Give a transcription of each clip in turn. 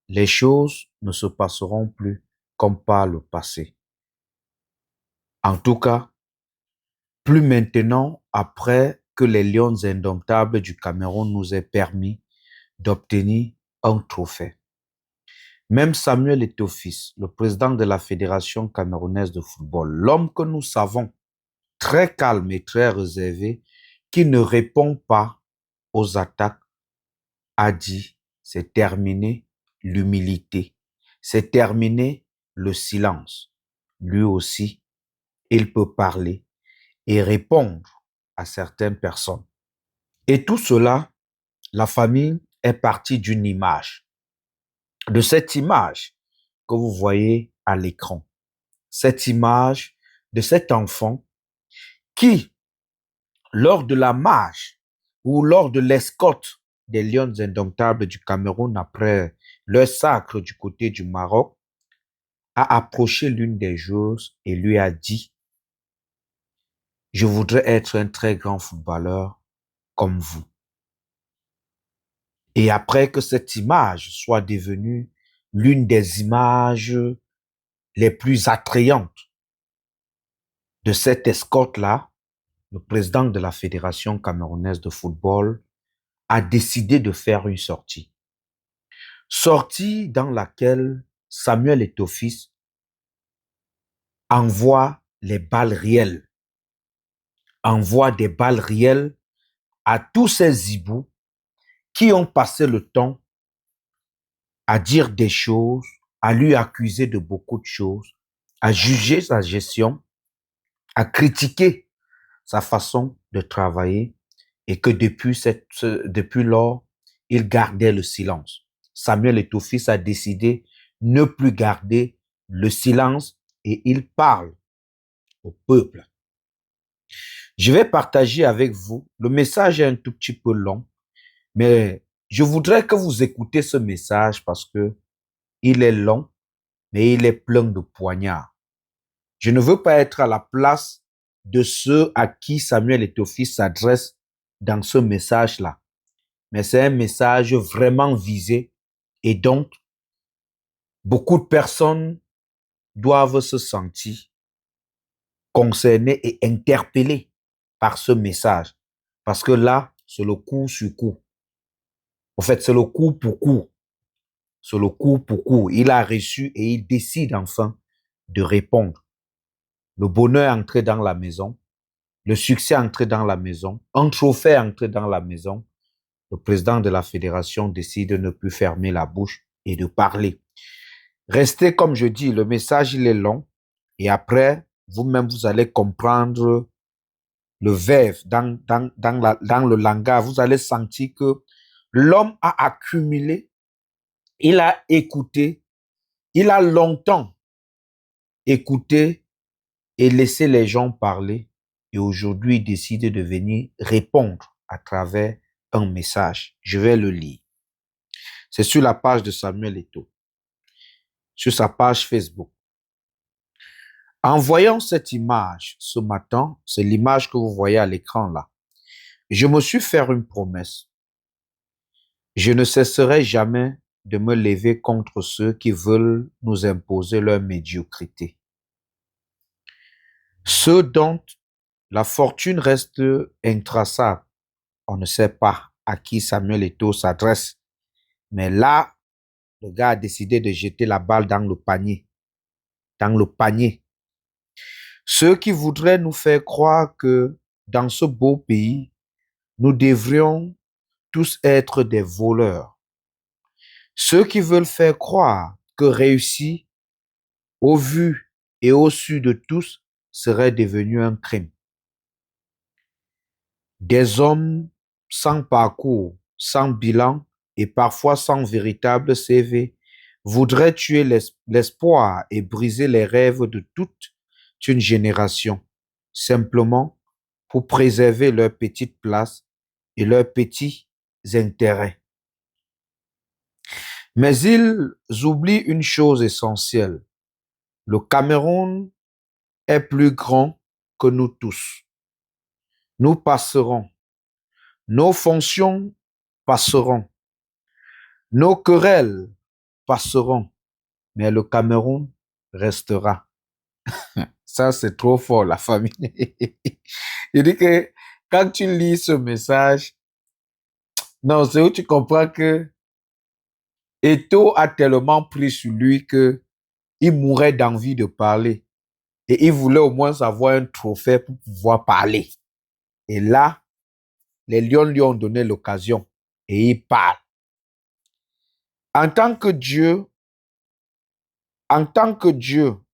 les choses ne se passeront plus comme par le passé. En tout cas, plus maintenant après que les Lions indomptables du Cameroun nous aient permis d'obtenir un trophée. Même Samuel Eto'o-Fils, le président de la Fédération camerounaise de football, l'homme que nous savons très calme et très réservé, qui ne répond pas aux attaques, a dit, c'est terminé l'humilité, c'est terminé le silence. Lui aussi, il peut parler et répondre à certaines personnes. Et tout cela, la famille est partie d'une image. De cette image que vous voyez à l'écran. Cette image de cet enfant qui, lors de la marche ou lors de l'escorte des Lions indomptables du Cameroun après leur sacre du côté du Maroc, a approché l'une des joueuses et lui a dit, je voudrais être un très grand footballeur comme vous. Et après que cette image soit devenue l'une des images les plus attrayantes de cette escorte-là, le président de la Fédération camerounaise de football a décidé de faire une sortie. Sortie dans laquelle Samuel Eto'o-Fils envoie les balles réelles, envoie des balles réelles à tous ces hiboux qui ont passé le temps à dire des choses, à lui accuser de beaucoup de choses, à juger sa gestion, à critiquer sa façon de travailler et que depuis lors, il gardait le silence. Samuel Eto'o-Fils a décidé de ne plus garder le silence et il parle au peuple. Je vais partager avec vous, le message est un tout petit peu long, mais je voudrais que vous écoutez ce message parce que il est long, mais il est plein de poignards. Je ne veux pas être à la place de ceux à qui Samuel Eto'o-Fils s'adresse dans ce message-là. Mais c'est un message vraiment visé et donc beaucoup de personnes doivent se sentir concernées et interpellées par ce message. Parce que là, c'est le coup sur coup. En fait, c'est le coup pour coup. C'est le coup pour coup. Il a reçu et il décide enfin de répondre. Le bonheur est entré dans la maison. Le succès est entré dans la maison. Un trophée est entré dans la maison. Le président de la fédération décide de ne plus fermer la bouche et de parler. Restez, comme je dis, le message, il est long. Et après, vous-même, vous allez comprendre le verbe dans le langage. Vous allez sentir que l'homme a accumulé, il a écouté, il a longtemps écouté et laissé les gens parler. Et aujourd'hui, il décide de venir répondre à travers un message. Je vais le lire. C'est sur la page de Samuel Eto'o, sur sa page Facebook. En voyant cette image ce matin, c'est l'image que vous voyez à l'écran là, je me suis fait une promesse. Je ne cesserai jamais de me lever contre ceux qui veulent nous imposer leur médiocrité. Ceux dont la fortune reste intraçable. On ne sait pas à qui Samuel Eto'o s'adresse. Mais là, le gars a décidé de jeter la balle dans le panier. Dans le panier. Ceux qui voudraient nous faire croire que dans ce beau pays, nous devrions tous être des voleurs. Ceux qui veulent faire croire que réussir au vu et au su de tous serait devenu un crime. Des hommes sans parcours, sans bilan et parfois sans véritable CV voudraient tuer l'espoir et briser les rêves de toute une génération, simplement pour préserver leur petite place et leurs petits intérêts. Mais ils oublient une chose essentielle. Le Cameroun est plus grand que nous tous. Nous passerons. Nos fonctions passeront. Nos querelles passeront, mais le Cameroun restera. Ça, c'est trop fort, la famille. Il dit que quand tu lis ce message, non, c'est où tu comprends que Eto'o a tellement pris sur lui que il mourait d'envie de parler. Et il voulait au moins avoir un trophée pour pouvoir parler. Et là, les Lions lui ont donné l'occasion. Et il parle. En tant que Dieu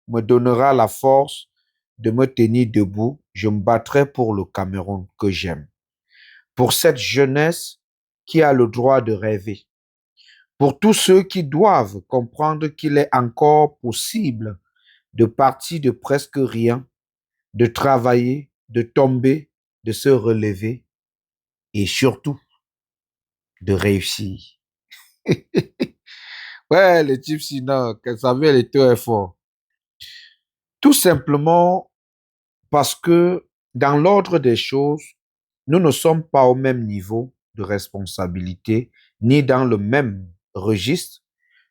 me donnera la force de me tenir debout, je me battrai pour le Cameroun que j'aime. Pour cette jeunesse qui a le droit de rêver. Pour tous ceux qui doivent comprendre qu'il est encore possible de partir de presque rien, de travailler, de tomber, de se relever et surtout de réussir. Ouais, le type sinon, que Samuel Eto'o fort. Tout simplement parce que dans l'ordre des choses, nous ne sommes pas au même niveau de responsabilité, ni dans le même registre.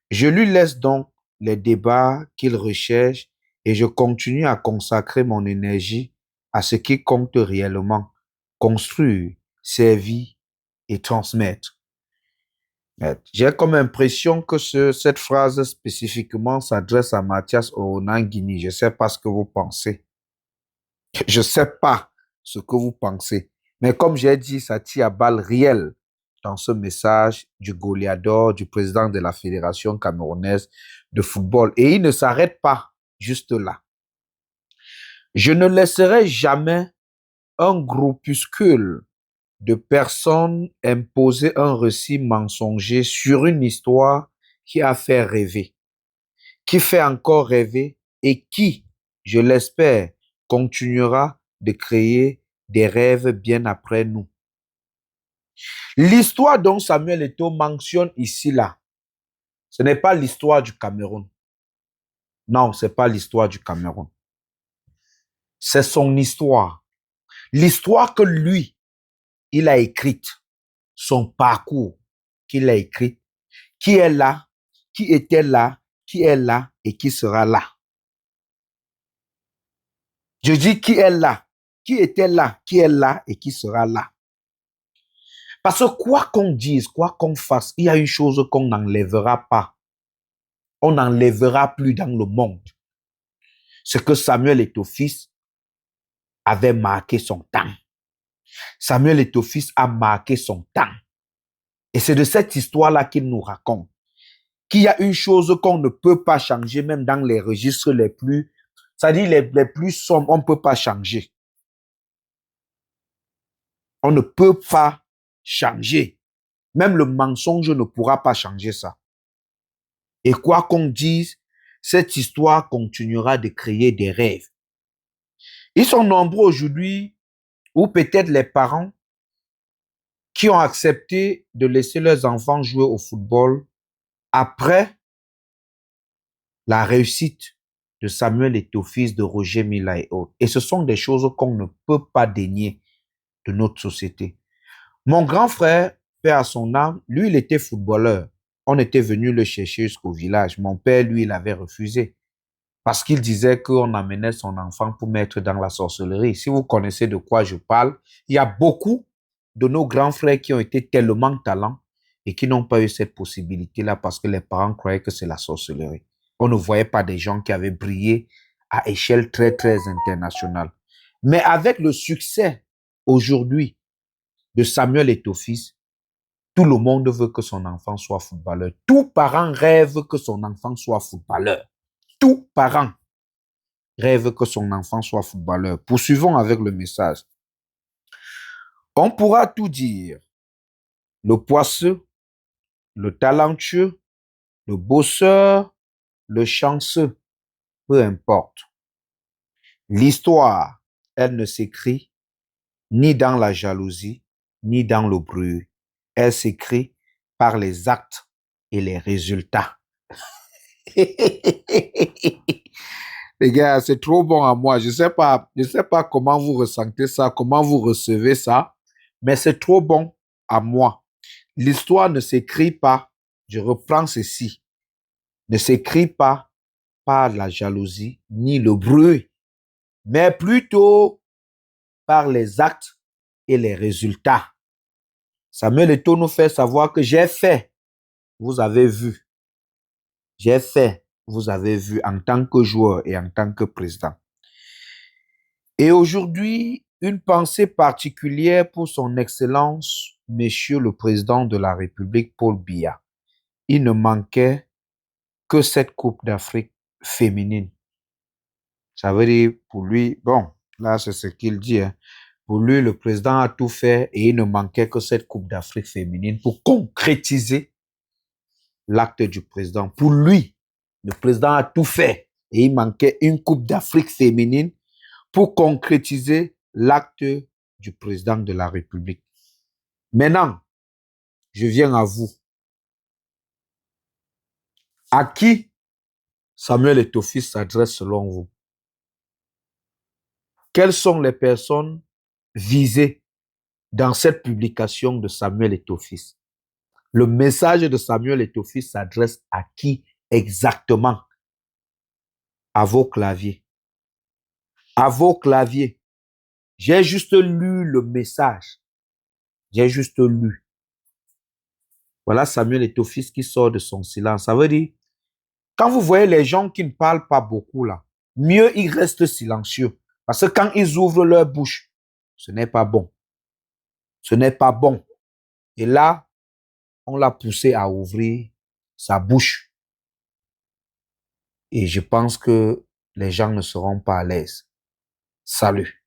Je lui laisse donc les débats qu'il recherche et je continue à consacrer mon énergie à ce qui compte réellement, construire, servir et transmettre. J'ai comme impression que cette phrase spécifiquement s'adresse à Mathias Onangini. Je ne sais pas ce que vous pensez. Je ne sais pas ce que vous pensez. Mais comme j'ai dit, ça tire à balles réelles dans ce message du Goliador, du président de la Fédération camerounaise de football. Et il ne s'arrête pas juste là. Je ne laisserai jamais un groupuscule de personnes imposer un récit mensonger sur une histoire qui a fait rêver, qui fait encore rêver et qui, je l'espère, continuera de créer des rêves bien après nous. L'histoire dont Samuel Eto'o mentionne ici, là, ce n'est pas l'histoire du Cameroun. Non, ce n'est pas l'histoire du Cameroun. C'est son histoire. L'histoire que lui, il a écrite. Son parcours qu'il a écrit. Qui est là, qui était là, qui est là et qui sera là. Je dis qui est là, qui était là, qui est là et qui sera là. Parce que quoi qu'on dise, quoi qu'on fasse, il y a une chose qu'on n'enlèvera pas. On n'enlèvera plus dans le monde. C'est que Samuel Eto'o-Fils avait marqué son temps. Samuel Eto'o-Fils a marqué son temps. Et c'est de cette histoire-là qu'il nous raconte qu'il y a une chose qu'on ne peut pas changer, même dans les registres les plus, c'est-à-dire les plus sombres, on ne peut pas changer. On ne peut pas changer. Même le mensonge ne pourra pas changer ça. Et quoi qu'on dise, cette histoire continuera de créer des rêves. Ils sont nombreux aujourd'hui, ou peut-être les parents, qui ont accepté de laisser leurs enfants jouer au football après la réussite de Samuel Eto'o-Fils, de Roger Mila et autres. Et ce sont des choses qu'on ne peut pas dénier de notre société. Mon grand frère, paix à son âme, lui, il était footballeur. On était venu le chercher jusqu'au village. Mon père, lui, il avait refusé. Parce qu'il disait qu'on amenait son enfant pour mettre dans la sorcellerie. Si vous connaissez de quoi je parle, il y a beaucoup de nos grands frères qui ont été tellement talents et qui n'ont pas eu cette possibilité-là parce que les parents croyaient que c'est la sorcellerie. On ne voyait pas des gens qui avaient brillé à échelle très, très internationale. Mais avec le succès aujourd'hui de Samuel Eto'o-Fils, tout le monde veut que son enfant soit footballeur. Tout parent rêve que son enfant soit footballeur. Tout parent rêve que son enfant soit footballeur. Poursuivons avec le message. On pourra tout dire. Le poisseux, le talentueux, le bosseur, le chanceux, peu importe. L'histoire, elle ne s'écrit ni dans la jalousie, ni dans le bruit. Elle s'écrit par les actes et les résultats. Les gars, c'est trop bon à moi. Je sais pas comment vous ressentez ça, comment vous recevez ça, mais c'est trop bon à moi. L'histoire ne s'écrit pas. Je reprends ceci. ne s'écrit pas par la jalousie ni le bruit, mais plutôt par les actes et les résultats. Samuel Eto'o nous fait savoir que j'ai fait, vous avez vu. J'ai fait, vous avez vu en tant que joueur et en tant que président. Et aujourd'hui, une pensée particulière pour son Excellence, Monsieur le Président de la République, Paul Biya. Il ne manquait que cette Coupe d'Afrique féminine. Ça veut dire pour lui, bon, là c'est ce qu'il dit, hein. Pour lui, le président a tout fait et il ne manquait que cette Coupe d'Afrique féminine pour concrétiser l'acte du président. Pour lui, le président a tout fait et il manquait une Coupe d'Afrique féminine pour concrétiser l'acte du président de la République. Maintenant, je viens à vous. À qui Samuel Eto'o s'adresse selon vous? Quelles sont les personnes visées dans cette publication de Samuel Eto'o? Le message de Samuel Eto'o s'adresse à qui exactement? À vos claviers. À vos claviers. J'ai juste lu le message. J'ai juste lu. Voilà Samuel Eto'o qui sort de son silence. Ça veut dire, quand vous voyez les gens qui ne parlent pas beaucoup là, mieux ils restent silencieux. Parce que quand ils ouvrent leur bouche, ce n'est pas bon. Ce n'est pas bon. Et là, on l'a poussé à ouvrir sa bouche. Et je pense que les gens ne seront pas à l'aise. Salut.